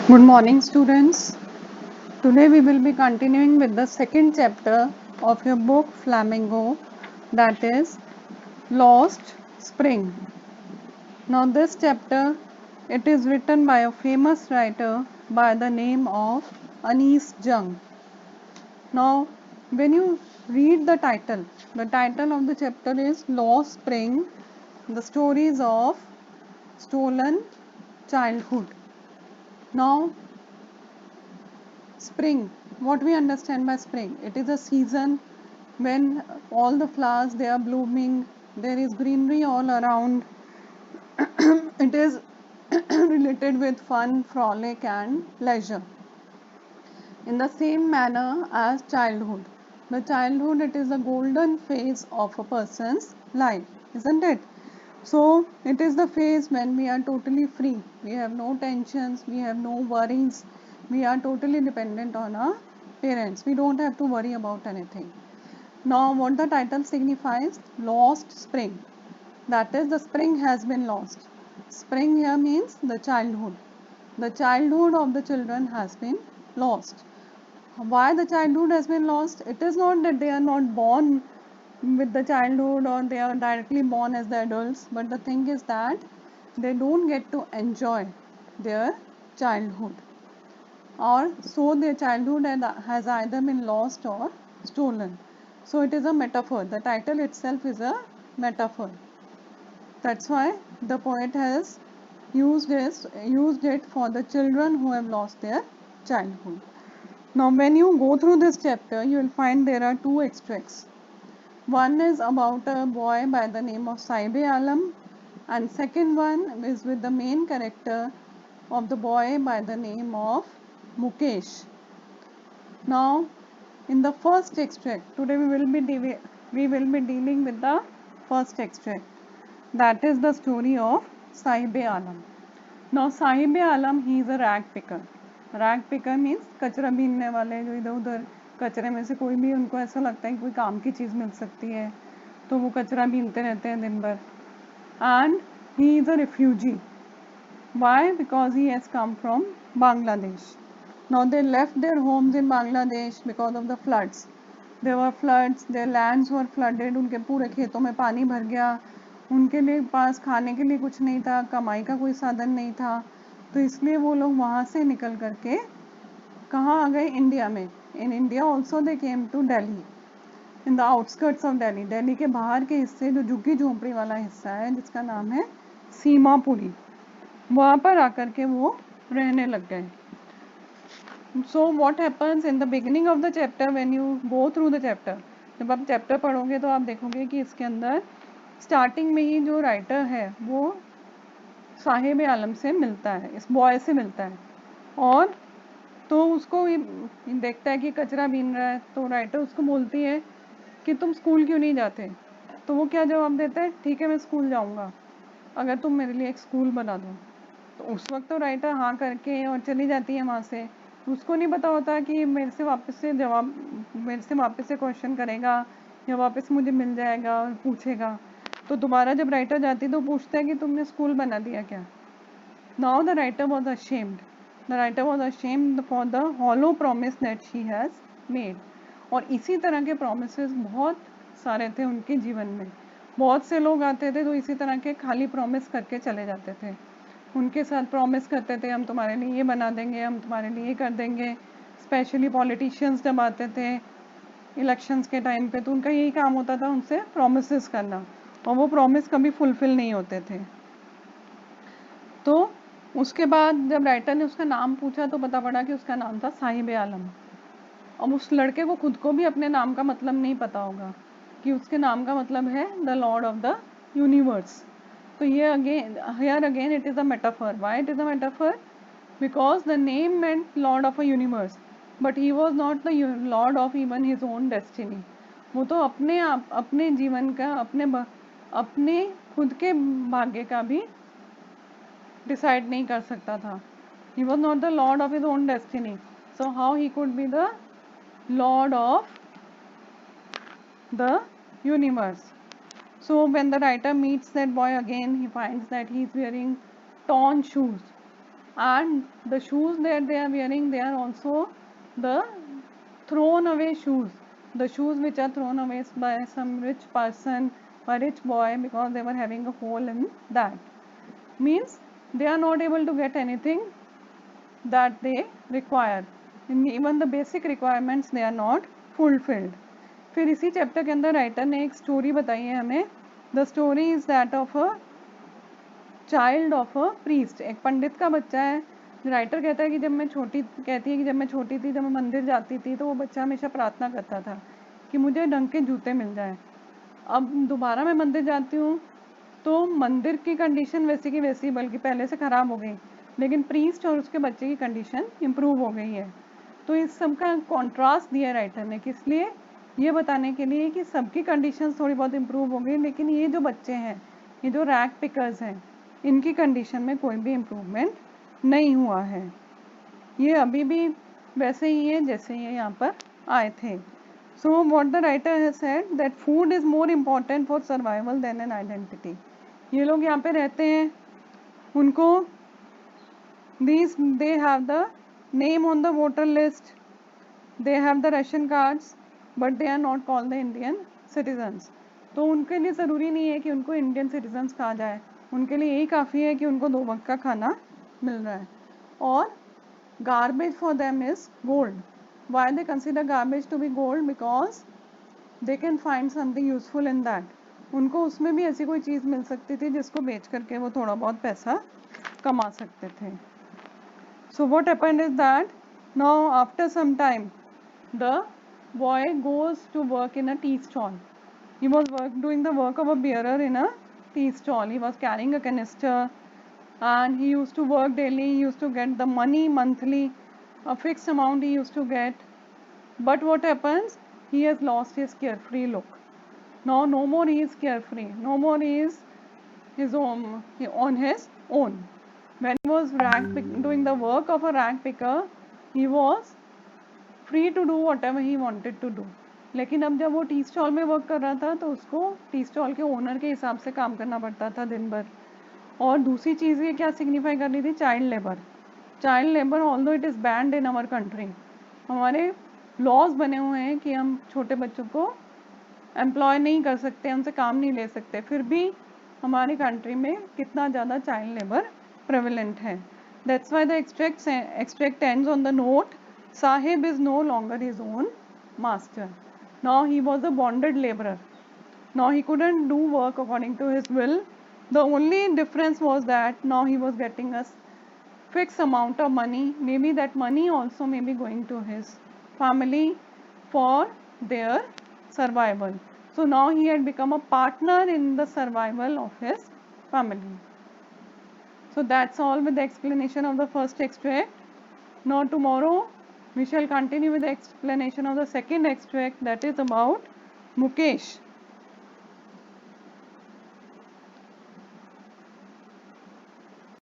Good morning, students. Today we will be continuing with the second chapter of your book Flamingo, that is Lost Spring. Now, this chapter it is written by a famous writer by the name of Anis Jung. Now, when you read the title of the chapter is Lost Spring: The Stories of Stolen Childhood. Now, spring, what we understand by spring, it is a season when all the flowers they are blooming, there is greenery all around. It is related with fun, frolic and leisure. In the same manner as childhood, the childhood, it is a golden phase of a person's life, isn't it? So it is the phase when we are totally free, we have no tensions, we have no worries, we are totally dependent on our parents, we don't have to worry about anything. Now what the title signifies, lost spring, that is the spring has been lost. Spring here means the childhood. The childhood of the children has been lost. Why the childhood has been lost? It is not that they are not born with the childhood or they are directly born as the adults, but the thing is that they don't get to enjoy their childhood, or so their childhood has either been lost or stolen. So it is a metaphor. The title itself is a metaphor. That's why the poet has used it for the children who have lost their childhood. Now, when you go through this chapter, you will find there are two extracts. One is about a boy by the name of Saibe Alam, and second one is with the main character of the boy by the name of Mukesh. Now, in the first extract, today we will be dealing with the first extract. That is the story of Saibe Alam. Now, Saibe Alam, he is a rag picker. Rag picker means कचरा बीनने वाले, जो इधर उधर कचरे में से कोई भी उनको ऐसा लगता है कि कोई काम की चीज़ मिल सकती है तो वो कचरा बीनते रहते हैं दिन भर. And he is a refugee. Why? Because he has come from Bangladesh. Now they left their homes in Bangladesh because of the floods. There were floods, their lands were flooded, उनके पूरे खेतों में पानी भर गया, उनके लिए पास खाने के लिए कुछ नहीं था, कमाई का कोई साधन नहीं था, तो इसलिए वो लोग वहाँ से निकल करके कहाँ आ गए? इंडिया में. In India also they came to Delhi, in the outskirts of Delhi. Delhi के बाहर के हिस्से, जो झुग्गी झोंपड़ी वाला हिस्सा है जिसका नाम है सीमापुरी, वहाँ पर आकर के वो रहने लग गए. So what happens in the beginning of the chapter, when you go through the chapter, जब आप चैप्टर पढ़ोगे तो आप देखोगे कि इसके अंदर स्टार्टिंग में ही जो राइटर है वो साहिब आलम से मिलता है, इस बॉय से मिलता है, और तो उसको देखता है कि कचरा बीन रहा है, तो राइटर उसको बोलती है कि तुम स्कूल क्यों नहीं जाते? तो वो क्या जवाब देता है? ठीक है मैं स्कूल जाऊंगा अगर तुम मेरे लिए एक स्कूल बना दो. तो उस वक्त तो राइटर हाँ करके और चली जाती है वहाँ से. उसको नहीं पता होता कि मेरे से वापस से क्वेश्चन करेगा या वापस मुझे मिल जाएगा और पूछेगा. तो दोबारा जब राइटर जाती है तो पूछता है कि तुमने स्कूल बना दिया क्या? Now the writer was ashamed. The writer was ashamed for the hollow promise that she has made. और इसी तरह के प्रोमिसेस बहुत सारे थे उनके जीवन में. बहुत से लोग आते थे तो इसी तरह के खाली प्रॉमिस करके चले जाते थे. उनके साथ प्रॉमिस करते थे हम तुम्हारे लिए ये बना देंगे, हम तुम्हारे लिए ये कर देंगे. स्पेशली पॉलिटिशियंस जब आते थे इलेक्शंस के टाइम पे, तो उनका यही काम होता था उनसे प्रॉमिसेस करना, और वो प्रॉमिस कभी फुलफिल नहीं होते थे. तो उसके बाद जब राइटर ने उसका नाम पूछा तो पता पड़ा कि उसका नाम था साहिब आलम. अब उस लड़के को खुद को भी अपने नाम का मतलब नहीं पता होगा कि उसके नाम का मतलब है the Lord of the universe. तो ये again it is a metaphor. Why it is a metaphor? Because the name meant Lord of a universe, but he was not the Lord of even his own destiny. वो तो अपने जीवन का, अपने खुद के भाग्य का भी डिसाइड नहीं कर सकता था. He was not the lord of his own destiny. So how he could be the lord of the universe? So when the writer meets that boy again, he finds that he is wearing torn shoes. and the shoes that they are wearing, they are also the thrown away shoes, the shoes which are thrown away by some rich person, a rich boy, because they were having a hole in that. Means they are not able to get anything that they require, even the basic requirements they are not fulfilled. फिर इसी chapter के अंदर writer ने एक story बताई है हमें. The story is that of a child of a priest. एक पंडित का बच्चा है. राइटर कहता है कि जब मैं छोटी थी, जब मैं मंदिर जाती थी, तो वो बच्चा हमेशा प्रार्थना करता था कि मुझे ढंग के जूते मिल जाएं. अब दोबारा मैं मंदिर जाती हूँ तो मंदिर की कंडीशन वैसी की वैसी, बल्कि पहले से ख़राब हो गई, लेकिन प्रीस्ट और उसके बच्चे की कंडीशन इम्प्रूव हो गई है. तो इस सब का कॉन्ट्रास्ट दिया राइटर ने, किस लिए? ये बताने के लिए कि सबकी कंडीशन थोड़ी बहुत इम्प्रूव हो गई, लेकिन ये जो बच्चे हैं, ये जो रैग पिकर्स हैं, इनकी कंडीशन में कोई भी इम्प्रूवमेंट नहीं हुआ है. ये अभी भी वैसे ही है जैसे ये यहाँ पर आए थे. So what the writer has said that food is more important for survival than an identity. ये लोग यहाँ पे रहते हैं, उनको they have the name on the voter list, they have the ration cards, but they are not called the Indian citizens. तो उनके लिए ज़रूरी नहीं है कि उनको इंडियन सिटीजन्स कहा जाए, उनके लिए यही काफ़ी है कि उनको 2 वक्त का खाना मिल रहा है. और garbage for them is gold. Why they consider garbage to be gold? Because they can find something useful in that. उनको उसमें भी ऐसी कोई चीज़ मिल सकती थी जिसको बेच करके वो थोड़ा बहुत पैसा कमा सकते थे. So what happened is that now after some time the boy goes to work in a tea stall. He was doing the work of a bearer in a tea stall. He was carrying a canister and he used to work daily. He used to get the money monthly, a fixed amount he used to get. But what happens? He has lost his carefree look. Now no more he is carefree. No more he is on his own. When he was doing the work of a rag picker, he was free to do whatever he wanted to do. लेकिन अब जब वो tea stall में work कर रहा था तो उसको टी स्टॉल के ओनर के हिसाब से काम करना पड़ता था दिन भर. और दूसरी चीज़ ये क्या सिग्निफाई कर रही थी? Child labour. Child labour although it is banned in our country, हमारे लॉज बने हुए हैं कि हम छोटे बच्चों को एम्प्लॉय नहीं कर सकते, उनसे काम नहीं ले सकते, फिर भी हमारी कंट्री में कितना ज़्यादा चाइल्ड लेबर prevalent है. That's why the extract ends on the note, Sahib is no longer his own master. Now he was a bonded laborer. Now he couldn't do work according to his will. The only difference was that now he was getting a fixed amount of money. Maybe that money also may be going to his family for their survival. So now he had become a partner in the survival of his family. So that's all with the explanation of the first extract. Now tomorrow we shall continue with the explanation of the second extract, that is about Mukesh.